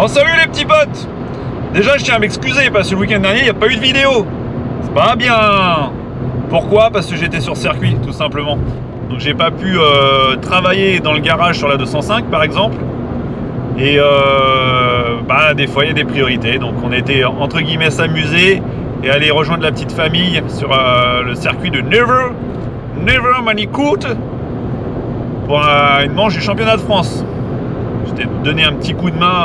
Bon, salut les petits potes. Déjà, je tiens à m'excuser parce que le week-end dernier, il n'y a pas eu de vidéo. C'est pas bien. Pourquoi? Parce que j'étais sur circuit, tout simplement. Donc j'ai pas pu travailler dans le garage sur la 205, par exemple. Et des fois, il y a des priorités. Donc on était, entre guillemets, s'amuser et aller rejoindre la petite famille sur le circuit de Nevers Manicourt pour une manche du championnat de France. Je t'ai donné un petit coup de main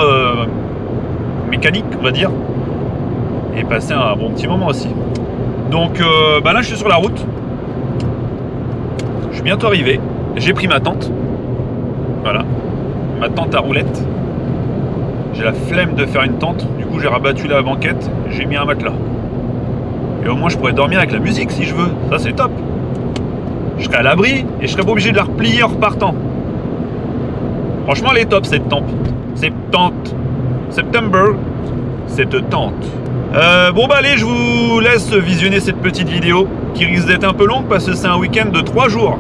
mécanique, on va dire, et passer un bon petit moment aussi. Donc là, je suis sur la route. Je suis bientôt arrivé. J'ai pris ma tente. Voilà, ma tente à roulettes. J'ai la flemme de faire une tente. Du coup, j'ai rabattu la banquette. J'ai mis un matelas. Et au moins, je pourrais dormir avec la musique si je veux. Ça, c'est top. Je serai à l'abri et je serai pas obligé de la replier en repartant. Franchement, elle est top cette tente. September, cette tente. Allez, je vous laisse visionner cette petite vidéo qui risque d'être un peu longue parce que c'est un week-end de 3 jours.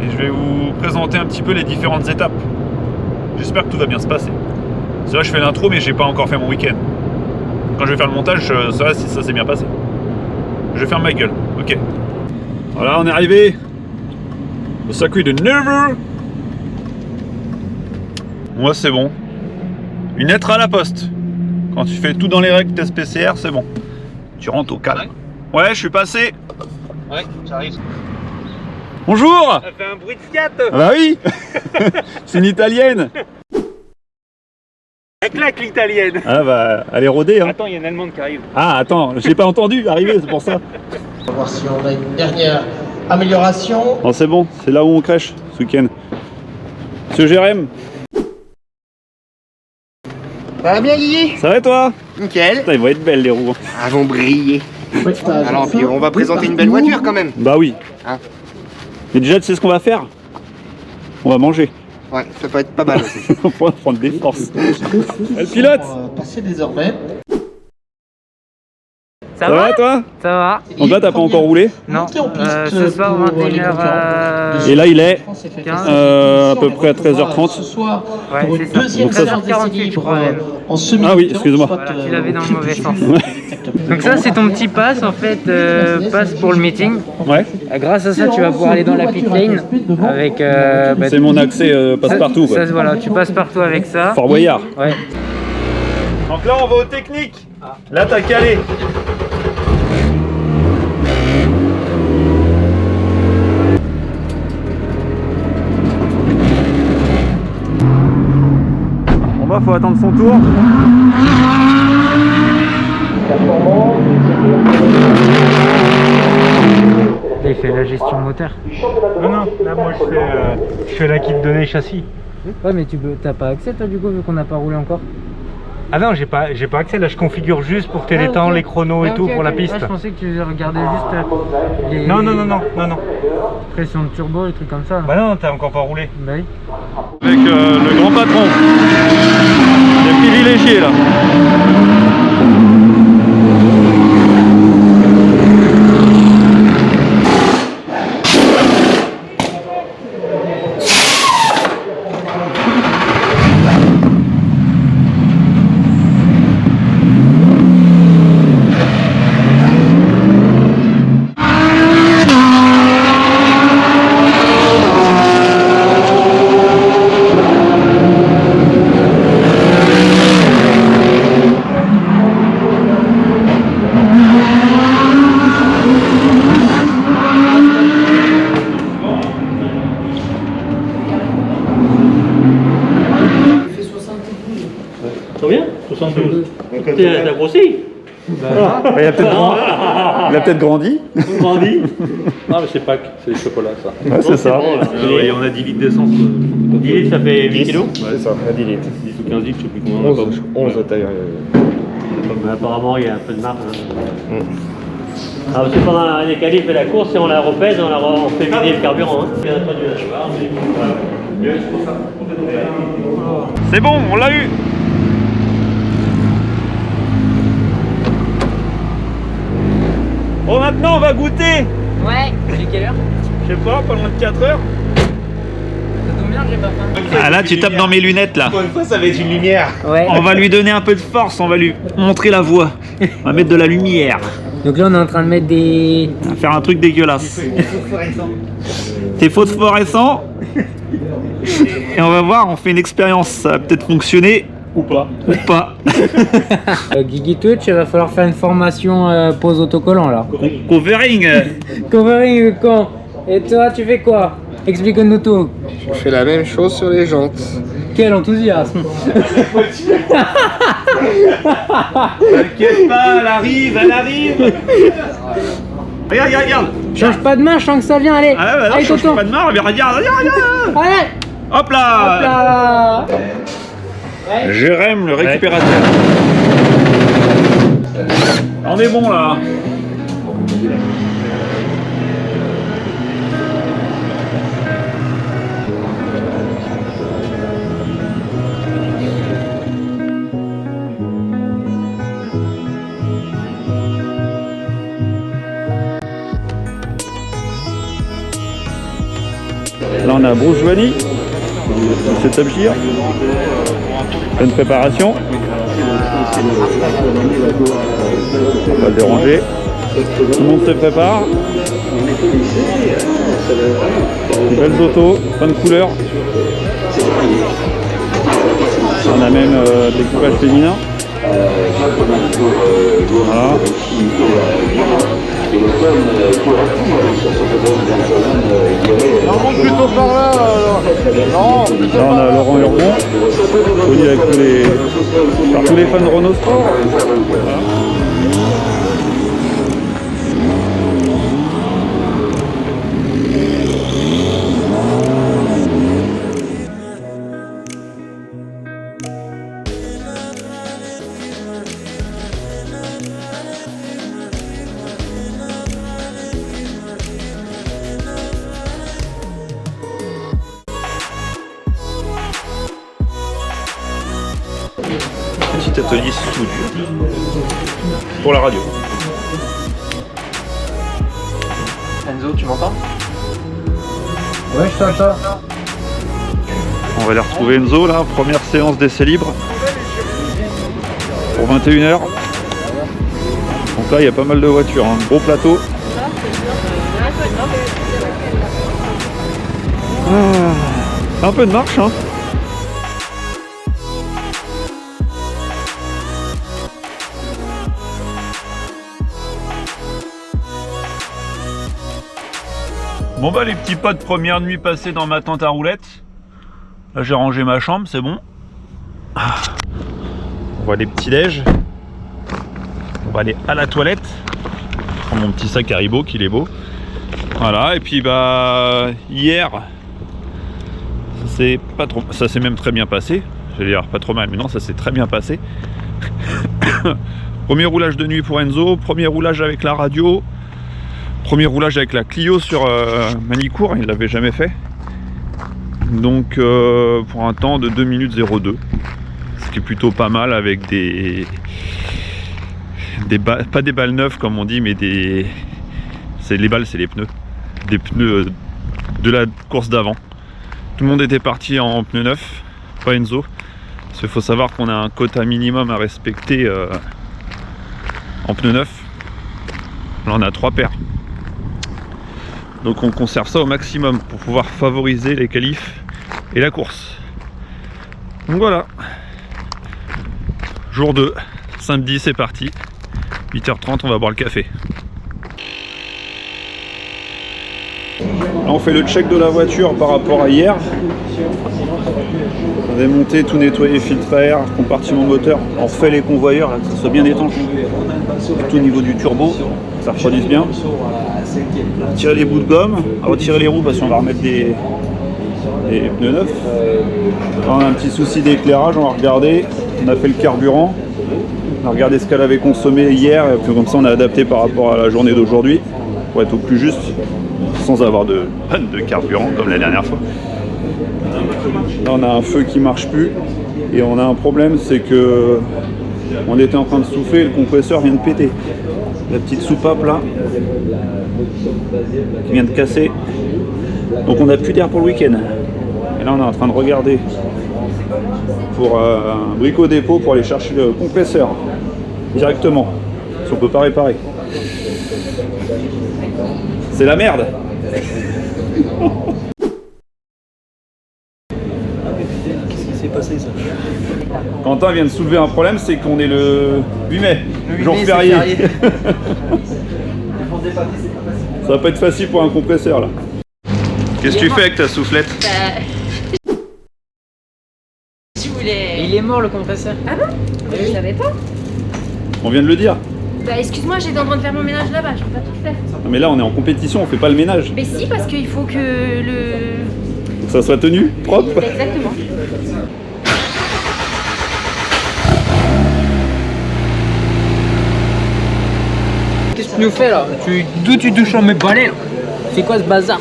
Et je vais vous présenter un petit peu les différentes étapes. J'espère que tout va bien se passer. C'est vrai, je fais l'intro, mais j'ai pas encore fait mon week-end. Quand je vais faire le montage, je saurai si ça s'est bien passé. Je ferme ma gueule. Ok. Voilà, on est arrivé au circuit de Nevers. Moi, c'est bon. Une lettre à la poste. Quand tu fais tout dans les règles test PCR, c'est bon. Tu rentres au calme. Ouais, je suis passé. Ouais, j'arrive. Bonjour. Ça fait un bruit de Fiat. Ah bah oui. C'est une italienne. Elle claque l'italienne. Ah bah, elle est rodée. Hein. Attends, il y a une allemande qui arrive. Ah, attends, j'ai pas entendu arriver, c'est pour ça. On va voir si on a une dernière amélioration. Bon, c'est bon, c'est là où on crèche ce week-end. Monsieur Jérém. Ça va bien, Guigui? Ça va toi? Nickel. Putain, ils vont être belles les roues. Elles vont briller. Alors, puis on va présenter une belle voiture quand même. Bah oui. Hein? Mais déjà, tu sais ce qu'on va faire? On va manger. Ouais, ça peut être pas mal aussi. On va prendre des forces. Elle pilote. Passer désormais. Ça va toi? Ça va. Donc là, t'as pas encore roulé? Non, ce soir 21h. Et là, il est 15. à peu près à 13h30. Ce soir, Ouais, pour c'est une ça. deuxième Donc, séance 13h48, d'essai je crois, même. en semi. Ah oui, excuse-moi. Voilà, tu l'avais dans le mauvais sens. Donc ça c'est ton petit pass en fait, pass pour le meeting. Ouais. Grâce à ça tu vas pouvoir aller dans la pit lane avec... C'est mon accès passe-partout. Ça, voilà, tu passes partout avec ça. Fort Boyard. Ouais. Donc là, on va aux techniques. Là, t'as calé. Bon bah, faut attendre son tour. Là, il fait la gestion moteur. Non, là moi je fais la kit donnée châssis. Ouais mais t'as pas accès toi du coup vu qu'on n'a pas roulé encore. Ah non, j'ai pas accès, là je configure juste pour tes temps, les chronos et tout pour la piste. Ah, je pensais que tu regardais juste les... Non. pression de turbo, les trucs comme ça. Bah non, t'as encore pas roulé. Bah oui. Avec le grand patron. Les privilégiés là. Combien 72. T'as grossi? Il a peut-être grandi. Grandi. Non mais c'est Pâques, c'est le chocolat ça. Ouais, c'est ça. Et on a 10 litres d'essence. 10 litres ça fait 8 kilos? Ouais, ça, à 10 litres. 10 ou 15 litres, je sais plus combien on a. 11 à taille. Mais apparemment, il y a un peu de marge. Hein. Alors, c'est pendant les qualifs et la course, et on la repèse, on fait vider le carburant. Hein. C'est bon, on l'a eu. Bon, maintenant on va goûter. Ouais. C'est quelle heure? Je sais pas, pas loin de 4 heures. Ça tombe bien, j'ai pas faim. Ah là, tu tapes dans mes lunettes là. Pour une fois, ça va être une lumière. Ouais. On va lui donner un peu de force, on va lui montrer la voie. On va mettre de la lumière. Donc là, on est en train de mettre des... On va faire un truc dégueulasse. T'es phosphorescent. Et on va voir, on fait une expérience. Ça va peut-être fonctionner ou pas. Guigui Twitch, il va falloir faire une formation pose autocollant là. Covering. Covering quand? Et toi, tu fais quoi? Explique-nous tout. Je fais la même chose sur les jantes. Quel enthousiasme. T'inquiète pas, elle arrive, elle arrive. Regarde. Change pas de main, je sens que ça vient, allez. Ah ouais, bah non, allez, je change tonton. pas de main, mais regarde. Allez. Hop là. Là. Jérém, le récupérateur. On est bon là. Là on a Bruce Joanie, c'est Top Gear, pleine préparation, on va le déranger, tout le monde se prépare, belles autos, plein de couleurs, on a même de l'équipage féminin, voilà. Plutôt par là. Là on a Laurent Urbon, connu avec par tous les fans de Renault Sport. Voilà. Petit atelier studio pour la radio. Enzo, tu m'entends? Ouais, je t'entends. On va aller retrouver Enzo là, première séance d'essai libre pour 21h. Donc là il y a pas mal de voitures, un gros plateau. Un peu de marche hein. Bon bah les petits potes, première nuit passée dans ma tente à roulettes. Là j'ai rangé ma chambre, c'est bon. On voit les petits déj. On va aller à la toilette. Je prends mon petit sac Haribo qu'il est beau. Voilà, et puis bah hier, ça s'est même très bien passé. J'allais dire pas trop mal, mais non, ça s'est très bien passé. Premier roulage de nuit pour Enzo, premier roulage avec la radio. Premier roulage avec la Clio sur Manicourt, il l'avait jamais fait. Donc pour un temps de 2 minutes 02. Ce qui est plutôt pas mal avec des balles, pas des balles neuves comme on dit, mais les balles c'est les pneus. Des pneus de la course d'avant. Tout le monde était parti en pneus neufs, pas Enzo. Parce qu'il faut savoir qu'on a un quota minimum à respecter en pneus neufs. Là on a 3 paires. Donc on conserve ça au maximum pour pouvoir favoriser les qualifs et la course. Donc voilà. Jour 2, samedi c'est parti. 8h30 on va boire le café. Là on fait le check de la voiture par rapport à hier. On a démonté, tout nettoyé, filtre à air, compartiment moteur. On refait les convoyeurs, là, que ça soit bien étanche. Tout au niveau du turbo, que ça refroidisse bien. Retirer les bouts de gomme, retirer les roues parce qu'on va remettre des pneus neufs. On a un petit souci d'éclairage, on va regarder. On a fait le carburant. On a regardé ce qu'elle avait consommé hier, et puis comme ça on a adapté par rapport à la journée d'aujourd'hui pour être au plus juste, sans avoir de panne de carburant comme la dernière fois. Là on a un feu qui marche plus et on a un problème, c'est que on était en train de souffler et le compresseur vient de péter. La petite soupape là qui vient de casser. Donc on n'a plus d'air pour le week-end. là on est en train de regarder pour un Brico Dépôt pour aller chercher le compresseur directement, si on peut pas réparer. C'est la merde. Qu'est-ce qui s'est passé ça? Quentin vient de soulever un problème, c'est qu'on est le 8 mai, jour férié. Ça va pas être facile pour un compresseur là. Qu'est-ce que tu fais avec ta soufflette? Je voulais... Il est mort le compresseur. Ah bon? Je savais pas. On vient de le dire. Bah excuse-moi, j'étais en train de faire mon ménage là-bas, je peux pas tout faire. Non, mais là on est en compétition, on fait pas le ménage. Mais si, parce qu'il faut que le... Que ça soit tenu, propre. Exactement. Qu'est-ce que tu nous fais là? D'où tu touches mes balais là? C'est quoi ce bazar?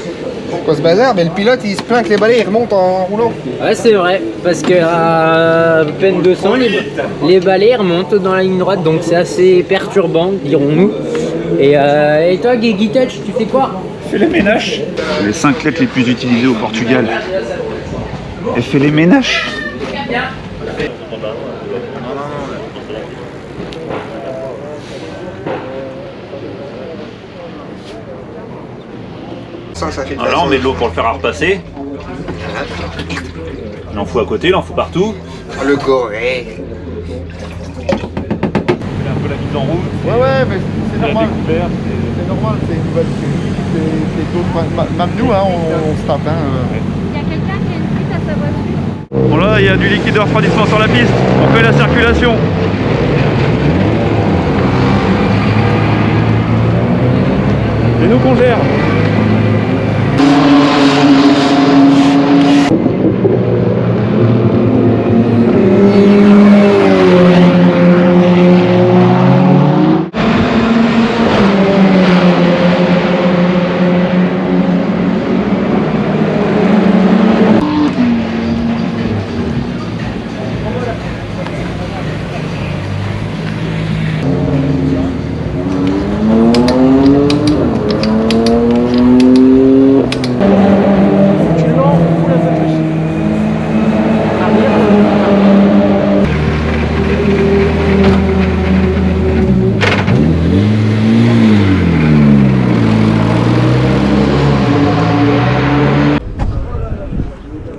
Pourquoi ce bazar? Mais le pilote il se plaint que les balais ils remontent en roulant. Ouais, c'est vrai, parce que à peine 200, les balais remontent dans la ligne droite, donc c'est assez perturbant, dirons-nous. Et toi, Guigui Touch, tu fais quoi? Fais les ménages. Les 5 lettres les plus utilisées au Portugal. Elle fait les ménages. Ça fait Alors là on met de l'eau pour le faire à repasser. Il en faut à côté, il en faut partout. le goré. Un peu la mise en route. Ouais, mais c'est La normal. découverte. C'est normal, c'est une nouvelle série, c'est d'autres. Même nous, hein, on se tape. Hein. Il y a quelqu'un qui a une fuite à sa voiture. Bon là il y a du liquide de refroidissement sur la piste. On fait la circulation. C'est nous qu'on gère.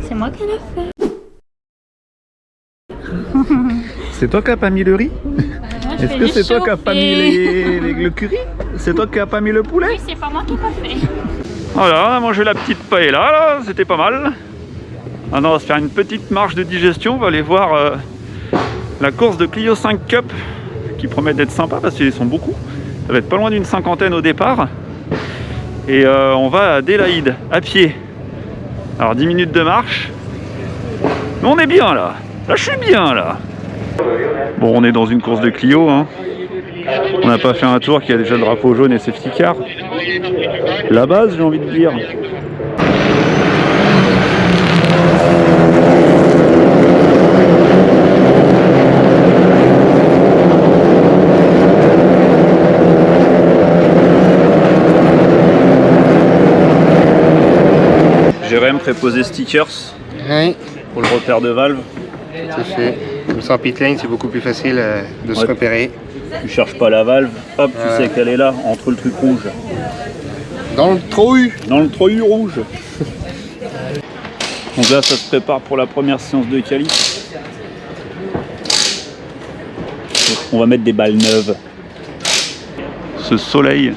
C'est moi qui l'ai fait. C'est toi qui n'as pas mis le riz? Est-ce que c'est toi qui n'as pas mis le curry? C'est toi qui n'as pas mis le poulet? Oui, c'est pas moi qui l'ai pas fait. Voilà, on a mangé la petite paella là, c'était pas mal. Maintenant on va se faire une petite marche de digestion, on va aller voir la course de Clio 5 Cup qui promet d'être sympa parce qu'ils sont beaucoup. Ça va être pas loin d'une cinquantaine au départ. Et on va à Adélaïde à pied. Alors 10 minutes de marche. Mais on est bien là. Là je suis bien là. Bon, on est dans une course de Clio, hein. On n'a pas fait un tour qui a déjà le drapeau jaune et safety car. La base, j'ai envie de dire. Jérém préposé stickers Oui, pour le repère de valve. tout à fait. Comme ça en pit lane c'est beaucoup plus facile de se Ouais. repérer. Tu cherches pas la valve, hop, tu sais qu'elle est là, entre le truc rouge. Dans le trou. Dans le trou rouge. Donc là, ça se prépare pour la première séance de quali. On va mettre des balles neuves. Ce soleil.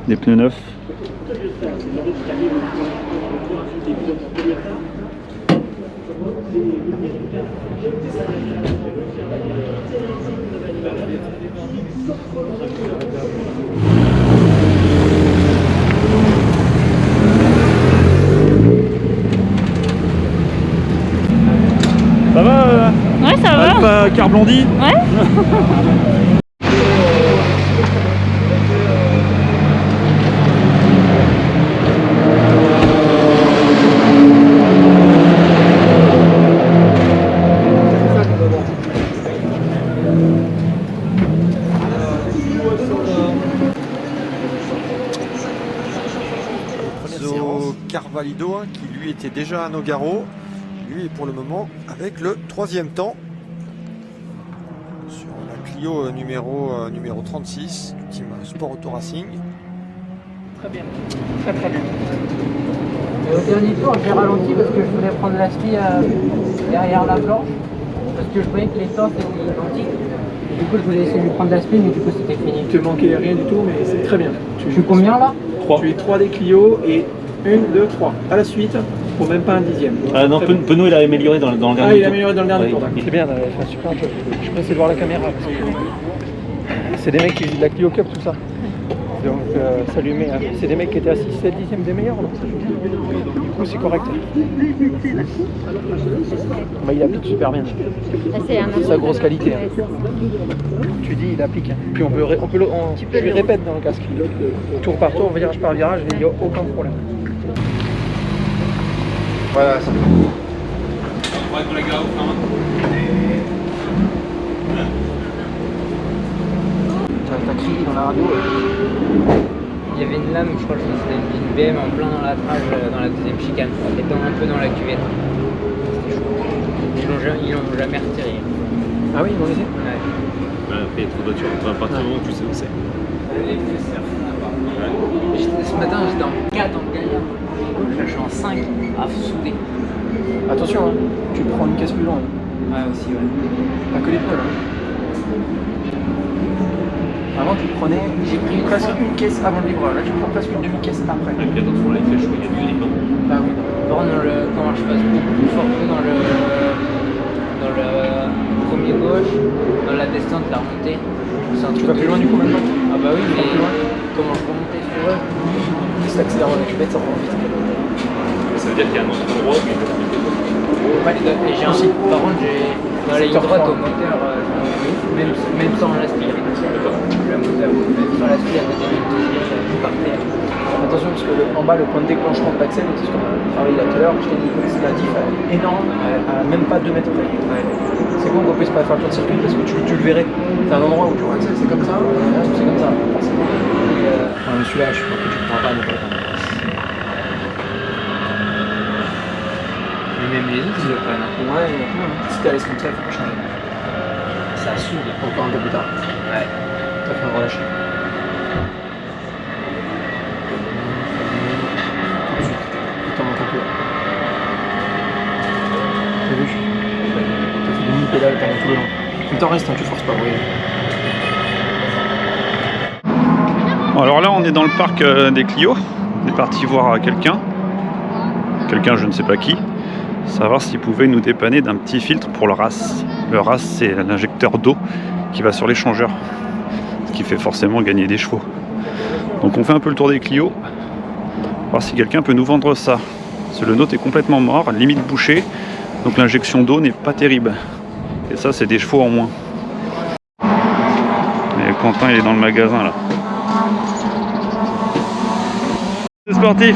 Des pneus neufs. Ça va Ouais, ça va. Alpha Carblondi? Ouais. Valido, hein, qui lui était déjà à Nogaro. Lui est pour le moment avec le 3e temps sur la Clio numéro 36 du team Sport Auto Racing. Très bien, très bien. Et au dernier tour, j'ai ralenti parce que je voulais prendre la scie derrière la planche, parce que je voyais que les temps étaient identiques. Et du coup, je voulais essayer de lui prendre la spin, mais du coup, c'était fini. Il te manquait rien du tout, mais c'est très bien. Je suis combien là? 3. Tu es 3 des Clio et 1, 2, 3. À la suite, pour même pas un dixième. Ah non, Penaud il a amélioré dans le dernier tour. Ah, il a amélioré dans le dernier tour. Oui. C'est bien, super. Je suis pressé de voir la caméra. C'est des mecs qui jouent de la Clio Cup, tout ça. Donc ça lui met. C'est des mecs qui étaient à 6, 7 dixièmes des meilleurs, donc ça joue bien. Du coup, c'est correct. Bah, il applique super bien. C'est sa grosse qualité. Hein. Tu dis, il applique. Hein. Puis je lui répète dans le casque. Tour par tour, virage par virage, il n'y a aucun problème. Voilà, c'est bon. T'as crié dans la radio. Il y avait une lame, je crois que c'était une BM en plein dans la trage, dans la deuxième chicane, étant un peu dans la cuvette. C'était chaud. Ils l'ont jamais retiré. Ah oui, ils l'ont laissé? Ouais. Après, il y a trop de voitures. Enfin, à partir du moment où tu sais où c'est. Ce matin, j'étais en 4 en galère. Là, je suis en 5 à souder. Attention, hein. Tu prends une caisse plus longue. Ouais, aussi, ouais. Pas que les pneus, hein. Avant, tu prenais, j'ai pris presque une caisse avant le livreur. Là, tu prends presque une demi-caisse après. Et puis attention, là, il fait chaud, il y a du grip. Bah oui. Par contre, comment je passe beaucoup plus fort que dans le premier gauche, dans la descente, la remontée. Tu vas plus loin du coup maintenant? Ah bah oui, mais comment je peux monter sur eux? Si t'accélères dans la cuvette, ça prend vite. Ça veut dire qu'il y a un autre endroit. Ouais, et j'ai aussi, par contre, j'ai dans la ligne droite au moteur, même sans l'aspirateur. Le moteur, même sans l'aspirateur, je partais. Attention parce que en bas, le point de déclenchement de l'axel, c'est ce qu'on a travaillé là tout à l'heure, je t'ai dit que la diff est énorme, à même pas 2 mètres près. Ouais. C'est con qu'on puisse pas faire le tour de circuit parce que tu le verrais. T'as un endroit où tu vois l'axel, c'est comme ça, c'est comme ça. Celui-là, je sais pas que tu ne pourras pas ne pas le prendre. Mais même les autres, ils le prennent. Ouais, il y en a plein. Si t'es à l'aise comme ça, il faut pas changer. Ça soude. Encore un peu plus tard. Ouais. T'as fait un relâcher. Tout de suite. Il t'en manque un peu. T'as vu? T'as fait demi-pédale pendant tout le long. Mais t'en restes, hein, tu forces pas. Oui. Bon, alors là, on est dans le parc des Clio. On est parti voir quelqu'un, je ne sais pas qui, savoir s'il pouvait nous dépanner d'un petit filtre pour le RAS. Le RAS, c'est l'injecteur d'eau qui va sur l'échangeur, ce qui fait forcément gagner des chevaux. Donc on fait un peu le tour des Clio, voir si quelqu'un peut nous vendre ça. Parce que le nôtre est complètement mort, limite bouché, donc l'injection d'eau n'est pas terrible. Et ça, c'est des chevaux en moins. Et Quentin, il est dans le magasin là. Sportif.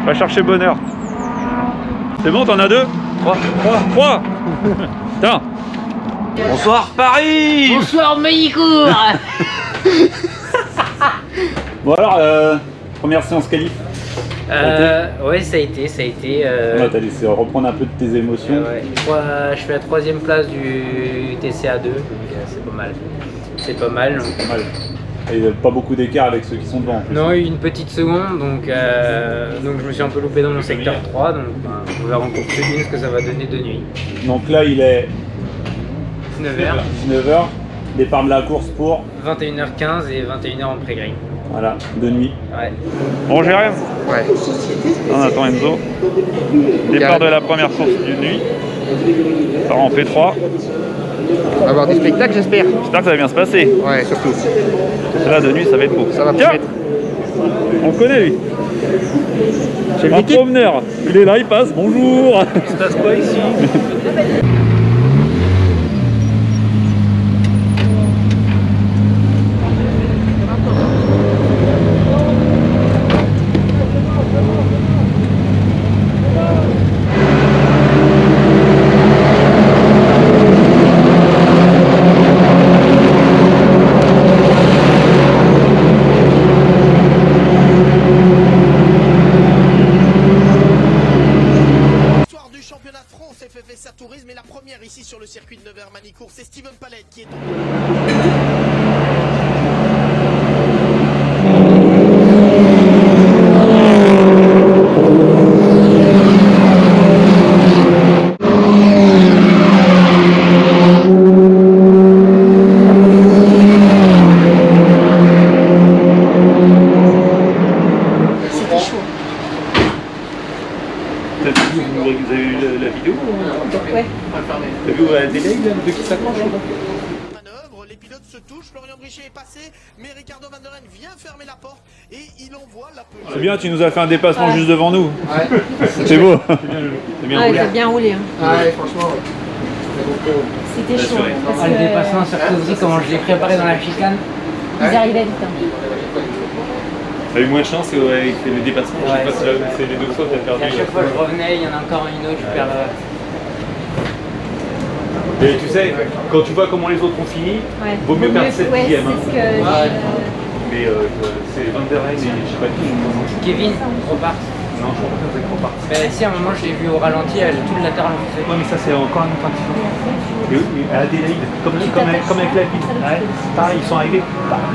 Va chercher bonheur. C'est bon, t'en as 2? 3. Tiens. Bonsoir Paris. Bonsoir Maïcourt. Bon alors, première séance qualif. Ouais, ça a été. T'as laissé reprendre un peu de tes émotions. Ouais. Je fais la 3e place du TCA2, donc c'est pas mal. C'est pas mal. Donc... Pas mal. Et pas beaucoup d'écart avec ceux qui sont devant. Non, une petite seconde, donc je me suis un peu loupé dans mon secteur 3, donc on verra en course 1 ce que ça va donner de nuit. Donc là il est 19h. 19h, départ de la course pour 21h15 et 21h en pré-grille. Voilà, de nuit. Ouais. Bon Jérém. Ouais. On attend Enzo. Départ de la première course d'une nuit. Ça en fait 3. On va avoir des spectacles, j'espère. J'espère que ça va bien se passer. Ouais, surtout. Là de nuit ça va être beau. Ça va Tiens, promettre. on le connaît lui. Un promeneur. Il est là, il passe. Bonjour. Il se passe quoi ici? PSA Tourisme et la première ici sur le circuit de Nevers-Manicourt, c'est Steven Palette qui est... Vous avez vu la vidéo? Ouais. T'as vu Adélaïde, de qui s'accroche? Manœuvre, les pilotes se touchent, Florian Brichet est passé, mais Ricardo Van der Ren vient fermer la porte et il envoie la pelouse. C'est bien, tu nous as fait un dépassement juste devant nous. Ouais. C'est beau. C'est bien roulé. T'as bien roulé. Hein. Ouais, franchement, C'était chaud. Ah, le dépassement sur Cozy, comment je l'ai préparé dans la chicane. Ils arrivaient vite. T'as eu moins de chance avec le dépassement. Je sais pas si c'est les deux fois que t'as perdu. À chaque fois je revenais, il y en a encore une autre, je perds. Et tu sais, quand tu vois comment les autres ont fini, vaut mieux perdre 7 dixièmes. Mais c'est Van der Ren et je sais pas qui. Kevin repart. Non, je crois pas que c'est repart. Mais si, à un moment je l'ai vu au ralenti, elle tout le latéral en fait. Ouais, mais ça c'est encore un autre accident. Et à Adélaïde, comme avec la ville. Ouais. Pareil, ils sont arrivés.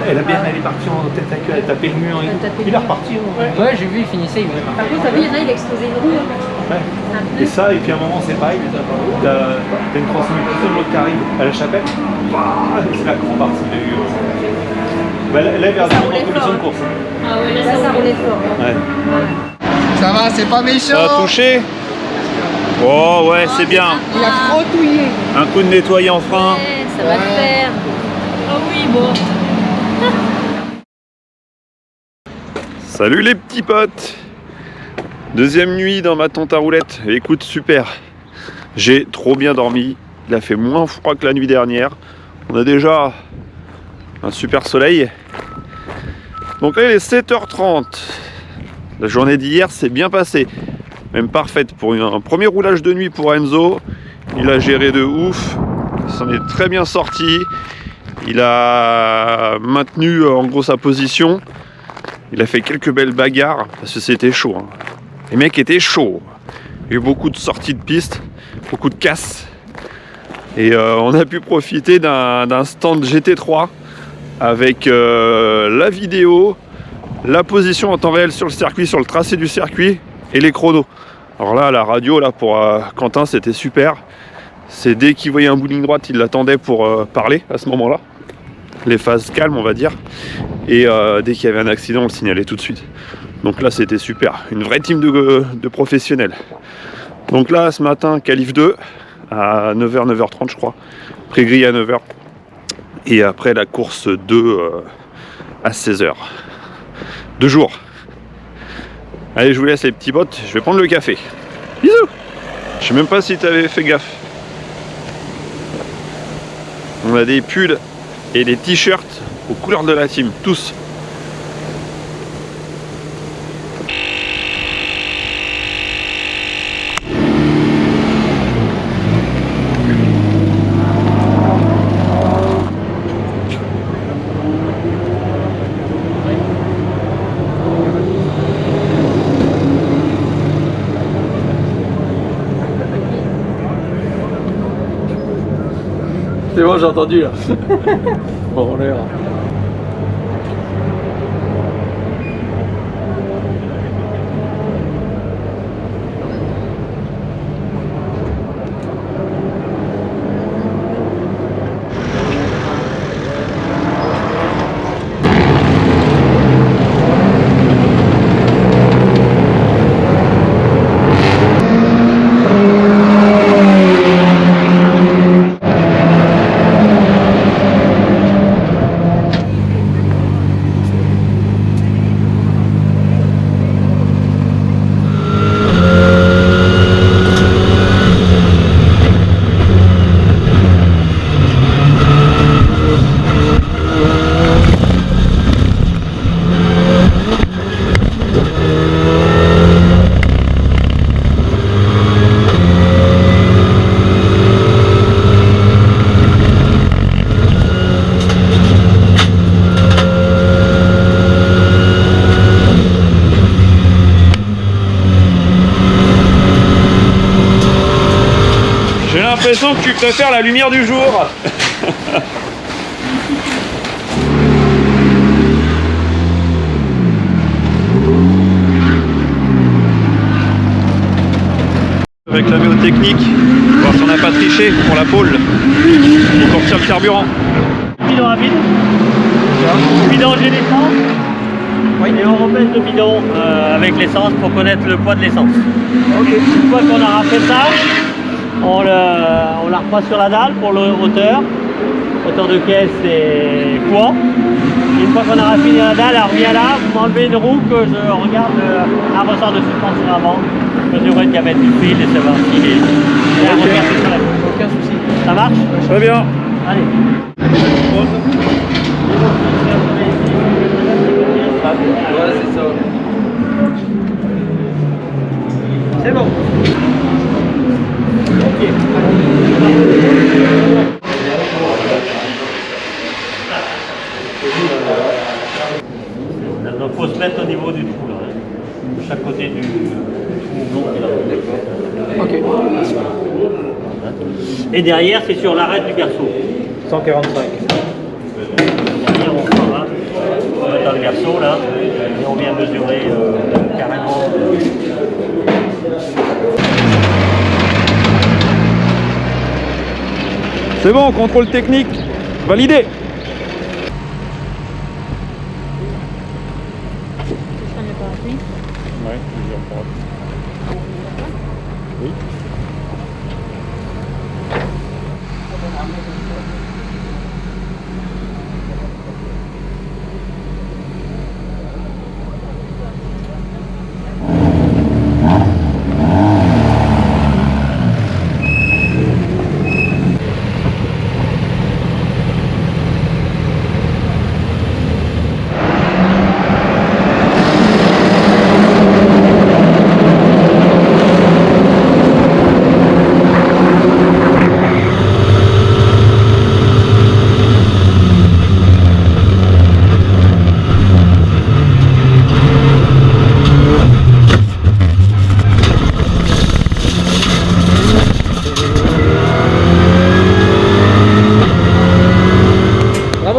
Elle est partie en tête à queue, elle a tapé le mur. Il est reparti. Ouais, j'ai vu, il finissait, il voulait marquer. Par contre, t'as vu, il y en a, il a explosé une roue. Ouais. Et ça, et puis à un moment c'est pareil, t'as une transmission de l'autre qui arrive à la chapelle. C'est là qu'on repart. Là, il y a vraiment une commission de course. Ah ouais, Là, ça roulait fort. Ouais. Ça va, c'est pas méchant. Ça a touché? Oh ouais, c'est bien. Il a frottouillé. Un coup de nettoyer en frein. Ouais, ça va le faire. Ah oui, bon. Salut les petits potes. Deuxième nuit dans ma tente à roulettes. Écoute, super. J'ai trop bien dormi. Il a fait moins froid que la nuit dernière. On a déjà un super soleil. Donc là, il est 7h30. La journée d'hier s'est bien passée. Même parfaite pour un premier roulage de nuit pour Enzo. Il a géré de ouf. Il s'en est très bien sorti. Il a maintenu en gros sa position. Il a fait quelques belles bagarres parce que c'était chaud. Hein. Les mecs étaient chauds. Il y a eu beaucoup de sorties de piste, beaucoup de casses. Et on a pu profiter d'un stand GT3 avec la vidéo, la position en temps réel sur le circuit, sur le tracé du circuit et les chronos. Alors là, la radio là pour Quentin, c'était super. C'est dès qu'il voyait un bout de ligne droite, il l'attendait pour parler à ce moment-là. Les phases calmes, on va dire. Et dès qu'il y avait un accident, on le signalait tout de suite. Donc là, c'était super. Une vraie team de professionnels. Donc là, ce matin, qualif 2 à 9h, 9h30, je crois. Pré-grille à 9h. Et après, la course 2 à 16h. 2 jours. Allez, je vous laisse les petits potes. Je vais prendre le café. Bisous. Je sais même pas si tu avais fait gaffe. On a des pulls et des t-shirts aux couleurs de la team. Tous. C'est bon, j'ai entendu là. Bon, l'air. l'impression que tu préfères la lumière du jour. Réclamer aux techniques, voir si on n'a pas triché pour la pôle, pour sortir le carburant. Bidon rapide. Bidon j'ai l'essence. Oui. Et on remet le bidon avec l'essence pour connaître le poids de l'essence. Okay. Une fois qu'on aura fait ça, on la repasse sur la dalle pour le hauteur de caisse et poids. Et une fois qu'on aura fini la dalle, elle revient là, vous m'enlevez une roue que je regarde un ressort de suspension avant, mesurer le diamètre du fil et savoir s'il est un regard sur la roue. Aucun souci. Ça marche? Très bien. Allez. Ouais, c'est ça. C'est bon. Ok. Donc il faut se mettre au niveau du trou là, de chaque côté du trou qui est là. Ok. Et derrière c'est sur l'arête du berceau. 145. Derrière on va dans le berceau là et on vient mesurer carrément. C'est bon, contrôle technique validé. Ouais, plusieurs fois. Oui.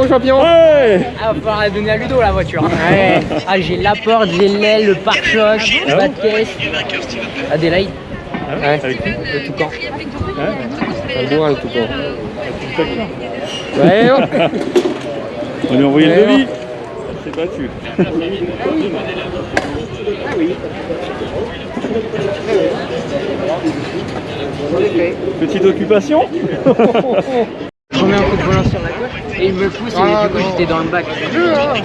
Champion. Ouais. Ah, va falloir la donner à Ludo la voiture. Ouais. Ah, j'ai la porte, j'ai l'aile, le pare-choc, le bas de caisse. Adélaïde. Ouais. Avec qui? Le Toucan. Ouais. Un bon, le Toucan. Ouais. On lui a envoyé le devis. Elle s'est battue. Ah oui. Petite occupation. Je remets un coup de volant sur la gauche et il me pousse et du coup j'étais dans le bac. Je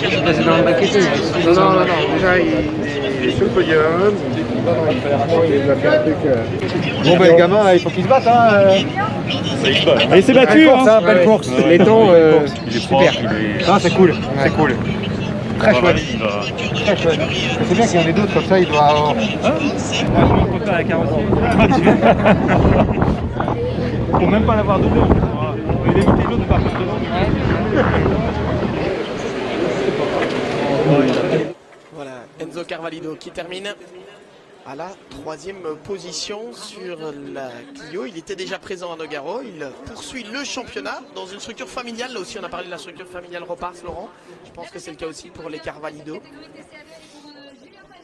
suis passé dans le bac et tout. Non, déjà il est sur le podium, il va dans le classement, il va faire un truc. Bon, ben le gamin, il faut qu'il se batte. Et il s'est battu. Belle course. Les temps, Super. Ah, c'est cool. C'est cool. très chouette. Très chouette. C'est bien qu'il y en ait d'autres comme ça, il doit avoir. On peut faire la carrosserie. Pour même pas l'avoir doublé. On va éviter l'autre de pas faire devant. Voilà, Enzo Carvalho qui termine à la 3e position sur la Clio. Il était déjà présent à Nogaro. Il poursuit le championnat dans une structure familiale. Là aussi, on a parlé de la structure familiale Repars, Laurent. Je pense que c'est le cas aussi pour les Carvalho.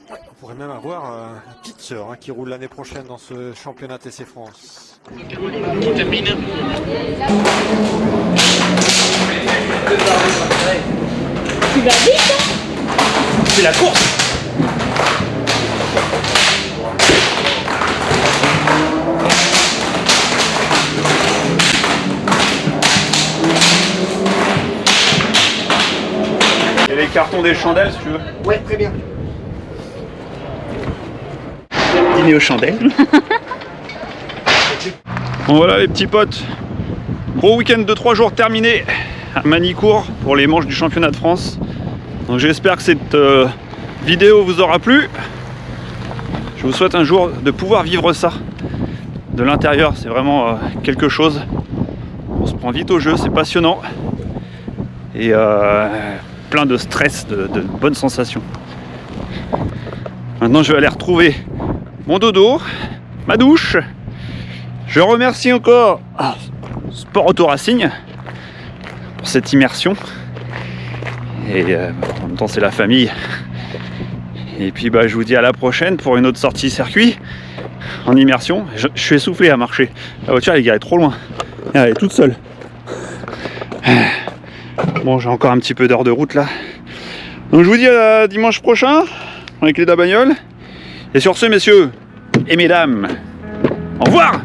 Ouais, on pourrait même avoir une petite sœur qui roule l'année prochaine dans ce championnat TC France. Qui termine. Tu vas vite, hein? C'est la course. Et les cartons des chandelles si tu veux. Ouais, très bien. Dîner aux chandelles. Bon voilà les petits potes. Gros week-end de 3 jours terminé à Manicourt pour les manches du championnat de France. Donc j'espère que cette vidéo vous aura plu. Je vous souhaite un jour de pouvoir vivre ça de l'intérieur. C'est vraiment quelque chose. On se prend vite au jeu, c'est passionnant. Et plein de stress, de bonnes sensations. Maintenant je vais aller retrouver mon dodo, ma douche. Je remercie encore Sport Auto Racing pour cette immersion. Et en même temps, c'est la famille. Et puis je vous dis à la prochaine pour une autre sortie circuit en immersion. Je suis essoufflé à marcher. La voiture elle est garée trop loin. Elle est toute seule. Bon, j'ai encore un petit peu d'heure de route là. Donc je vous dis à dimanche prochain avec les bagnole. Et sur ce, messieurs et mesdames, au revoir!